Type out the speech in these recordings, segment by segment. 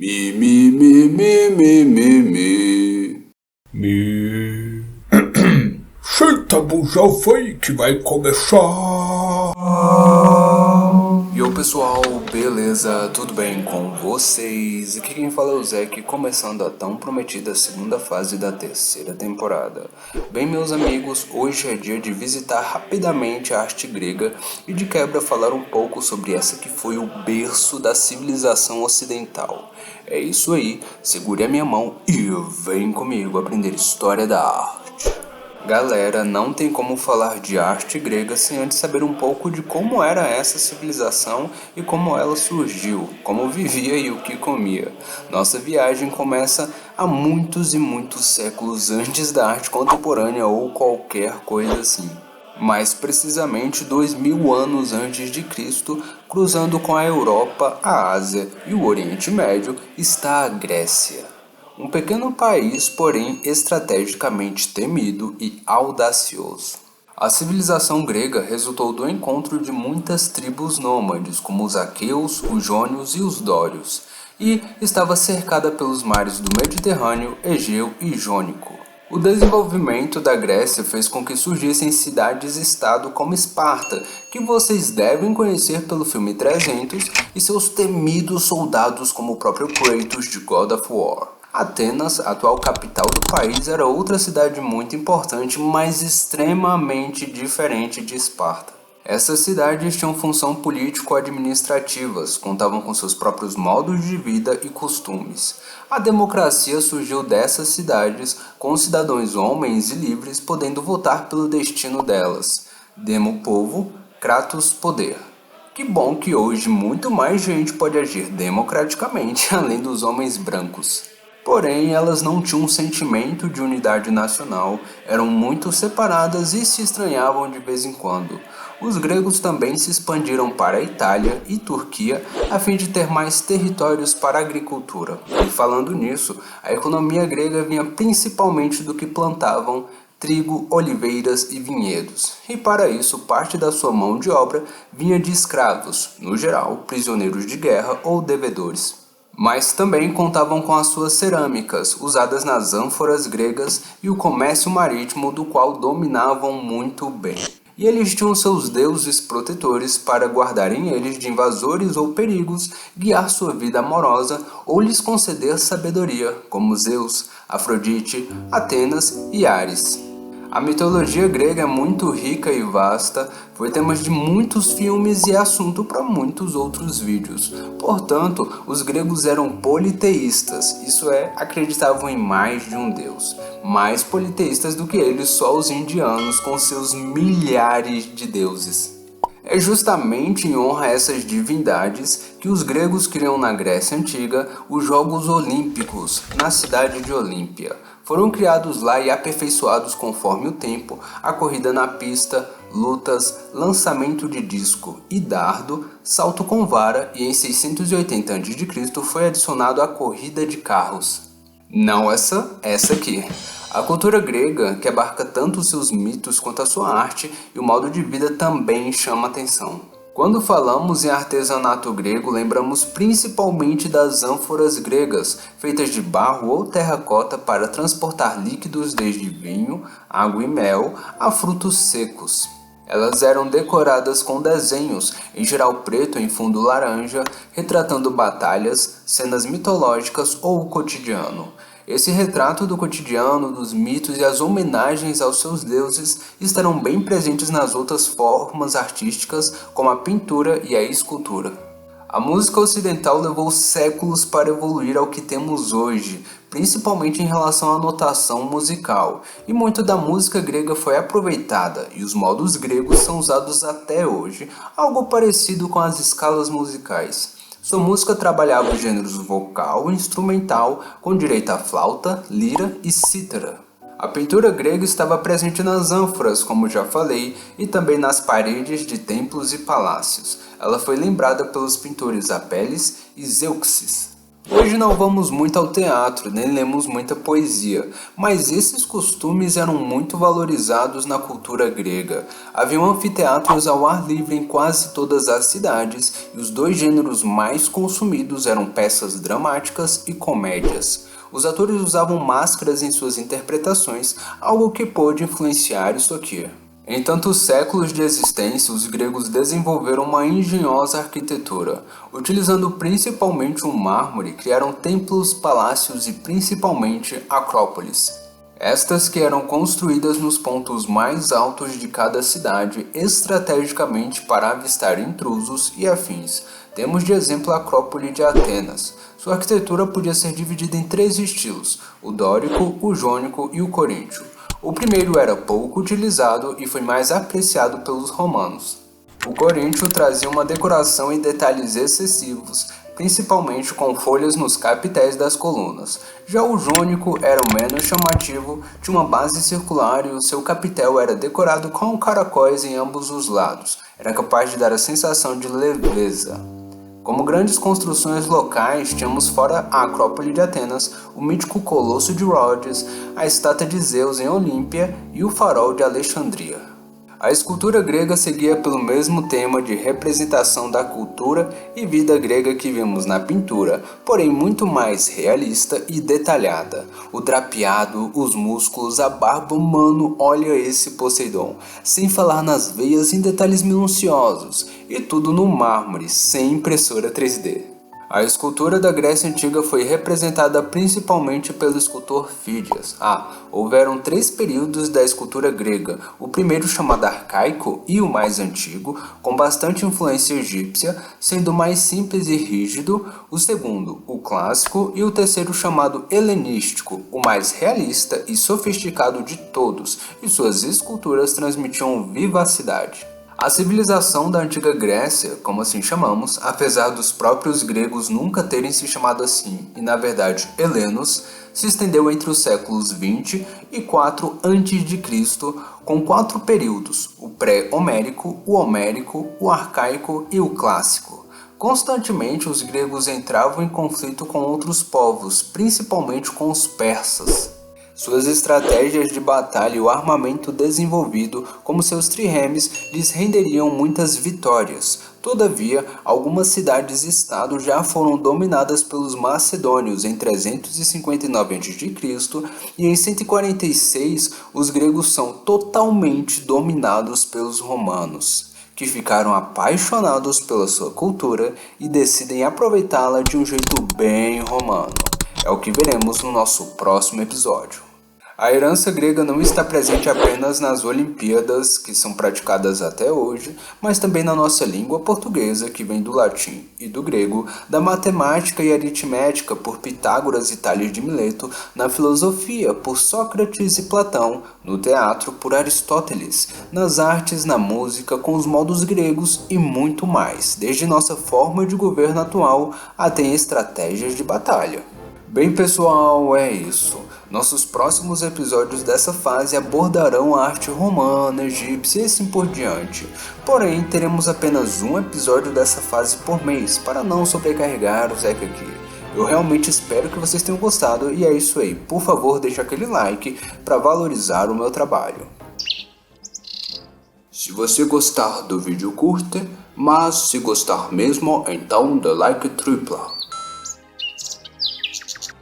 Mi, mi, mi, mi, mi, mi, mi. Me... Senta, bujalfa aí que vai começar. E aí pessoal, beleza? Tudo bem com vocês? Aqui quem fala é o Zeke, começando a tão prometida segunda fase da terceira temporada. Bem, meus amigos, hoje é dia de visitar rapidamente a arte grega e de quebra falar um pouco sobre essa que foi o berço da civilização ocidental. É isso aí, segure a minha mão e vem comigo aprender história da arte. Galera, não tem como falar de arte grega sem antes saber um pouco de como era essa civilização e como ela surgiu, como vivia e o que comia. Nossa viagem começa há muitos e muitos séculos antes da arte contemporânea ou qualquer coisa assim. Mais precisamente 2000 anos antes de Cristo, cruzando com a Europa, a Ásia e o Oriente Médio, está a Grécia. Um pequeno país, porém estrategicamente temido e audacioso. A civilização grega resultou do encontro de muitas tribos nômades, como os aqueus, os jônios e os dórios, e estava cercada pelos mares do Mediterrâneo, Egeu e Jônico. O desenvolvimento da Grécia fez com que surgissem cidades-estado como Esparta, que vocês devem conhecer pelo filme 300, e seus temidos soldados como o próprio Kratos de God of War. Atenas, atual capital do país, era outra cidade muito importante, mas extremamente diferente de Esparta. Essas cidades tinham função político-administrativas, contavam com seus próprios modos de vida e costumes. A democracia surgiu dessas cidades, com os cidadãos homens e livres podendo votar pelo destino delas. Demo povo, Kratos poder. Que bom que hoje muito mais gente pode agir democraticamente, além dos homens brancos. Porém, elas não tinham um sentimento de unidade nacional, eram muito separadas e se estranhavam de vez em quando. Os gregos também se expandiram para a Itália e Turquia a fim de ter mais territórios para a agricultura. E falando nisso, a economia grega vinha principalmente do que plantavam trigo, oliveiras e vinhedos. E para isso, parte da sua mão de obra vinha de escravos, no geral, prisioneiros de guerra ou devedores. Mas também contavam com as suas cerâmicas, usadas nas ânforas gregas, e o comércio marítimo do qual dominavam muito bem. E eles tinham seus deuses protetores para guardarem eles de invasores ou perigos, guiar sua vida amorosa ou lhes conceder sabedoria, como Zeus, Afrodite, Atenas e Ares. A mitologia grega é muito rica e vasta, foi tema de muitos filmes e assunto para muitos outros vídeos. Portanto, os gregos eram politeístas, isso é, acreditavam em mais de um deus. Mais politeístas do que eles só os indianos com seus milhares de deuses. É justamente em honra a essas divindades que os gregos criam na Grécia Antiga os Jogos Olímpicos, na cidade de Olímpia. Foram criados lá e aperfeiçoados conforme o tempo, a corrida na pista, lutas, lançamento de disco e dardo, salto com vara e em 680 a.C. foi adicionado a corrida de carros. Não essa aqui. A cultura grega, que abarca tanto os seus mitos quanto a sua arte e o modo de vida também chama atenção. Quando falamos em artesanato grego, lembramos principalmente das ânforas gregas, feitas de barro ou terracota para transportar líquidos desde vinho, água e mel a frutos secos. Elas eram decoradas com desenhos, em geral preto em fundo laranja, retratando batalhas, cenas mitológicas ou o cotidiano. Esse retrato do cotidiano, dos mitos e as homenagens aos seus deuses estarão bem presentes nas outras formas artísticas, como a pintura e a escultura. A música ocidental levou séculos para evoluir ao que temos hoje, principalmente em relação à notação musical, e muito da música grega foi aproveitada, e os modos gregos são usados até hoje, algo parecido com as escalas musicais. Sua música trabalhava os gêneros vocal e instrumental, com direito a flauta, lira e cítara. A pintura grega estava presente nas ânforas, como já falei, e também nas paredes de templos e palácios. Ela foi lembrada pelos pintores Apelles e Zeuxis. Hoje não vamos muito ao teatro, nem lemos muita poesia, mas esses costumes eram muito valorizados na cultura grega. Haviam anfiteatros ao ar livre em quase todas as cidades, e os dois gêneros mais consumidos eram peças dramáticas e comédias. Os atores usavam máscaras em suas interpretações, algo que pôde influenciar isso aqui. Em tantos séculos de existência, os gregos desenvolveram uma engenhosa arquitetura. Utilizando principalmente o mármore, criaram templos, palácios e principalmente acrópolis. Estas que eram construídas nos pontos mais altos de cada cidade, estrategicamente para avistar intrusos e afins. Temos de exemplo a Acrópole de Atenas. Sua arquitetura podia ser dividida em 3 estilos: o dórico, o jônico e o coríntio. O primeiro era pouco utilizado e foi mais apreciado pelos romanos. O coríntio trazia uma decoração e detalhes excessivos, principalmente com folhas nos capitéis das colunas. Já o jônico era o menos chamativo, tinha uma base circular e o seu capitel era decorado com caracóis em ambos os lados. Era capaz de dar a sensação de leveza. Como grandes construções locais, tínhamos fora a Acrópole de Atenas, o mítico Colosso de Rhodes, a estátua de Zeus em Olímpia e o Farol de Alexandria. A escultura grega seguia pelo mesmo tema de representação da cultura e vida grega que vimos na pintura, porém muito mais realista e detalhada. O drapeado, os músculos, a barba, mano, olha esse Poseidon, sem falar nas veias em detalhes minuciosos, e tudo no mármore, sem impressora 3D. A escultura da Grécia Antiga foi representada principalmente pelo escultor Fídias. Houveram 3 períodos da escultura grega, o primeiro chamado arcaico e o mais antigo, com bastante influência egípcia, sendo mais simples e rígido, o segundo, o clássico, e o terceiro chamado helenístico, o mais realista e sofisticado de todos, e suas esculturas transmitiam vivacidade. A civilização da antiga Grécia, como assim chamamos, apesar dos próprios gregos nunca terem se chamado assim, e na verdade helenos, se estendeu entre os séculos 20 e 4 a.C., com 4 períodos: o pré-homérico, o homérico, o arcaico e o clássico. Constantemente os gregos entravam em conflito com outros povos, principalmente com os persas. Suas estratégias de batalha e o armamento desenvolvido, como seus triremes, lhes renderiam muitas vitórias. Todavia, algumas cidades-estado já foram dominadas pelos macedônios em 359 a.C. e em 146 os gregos são totalmente dominados pelos romanos, que ficaram apaixonados pela sua cultura e decidem aproveitá-la de um jeito bem romano. É o que veremos no nosso próximo episódio. A herança grega não está presente apenas nas Olimpíadas, que são praticadas até hoje, mas também na nossa língua portuguesa, que vem do latim e do grego, da matemática e aritmética por Pitágoras e Tales de Mileto, na filosofia por Sócrates e Platão, no teatro por Aristóteles, nas artes, na música, com os modos gregos e muito mais, desde nossa forma de governo atual até estratégias de batalha. Bem pessoal, é isso. Nossos próximos episódios dessa fase abordarão a arte romana, egípcia e assim por diante. Porém, teremos apenas um episódio dessa fase por mês, para não sobrecarregar o Zeke aqui. Eu realmente espero que vocês tenham gostado e é isso aí. Por favor, deixe aquele like para valorizar o meu trabalho. Se você gostar do vídeo, curta, mas se gostar mesmo, então dê like tripla.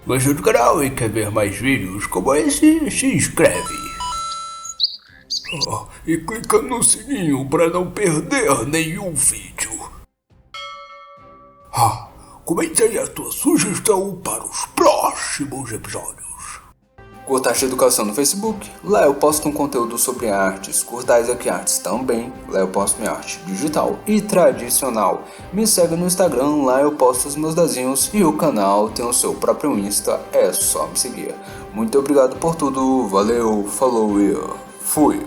Gostou do canal e quer ver mais vídeos como esse? Se inscreve. E clica no sininho para não perder nenhum vídeo. Comente aí a tua sugestão para os próximos episódios. Curta Arte Educação no Facebook, lá eu posto um conteúdo sobre artes. Curta Isaac Artes também, lá eu posto minha arte digital e tradicional. Me segue no Instagram, lá eu posto os meus desenhos e o canal tem o seu próprio Insta, é só me seguir. Muito obrigado por tudo, valeu, falou e fui!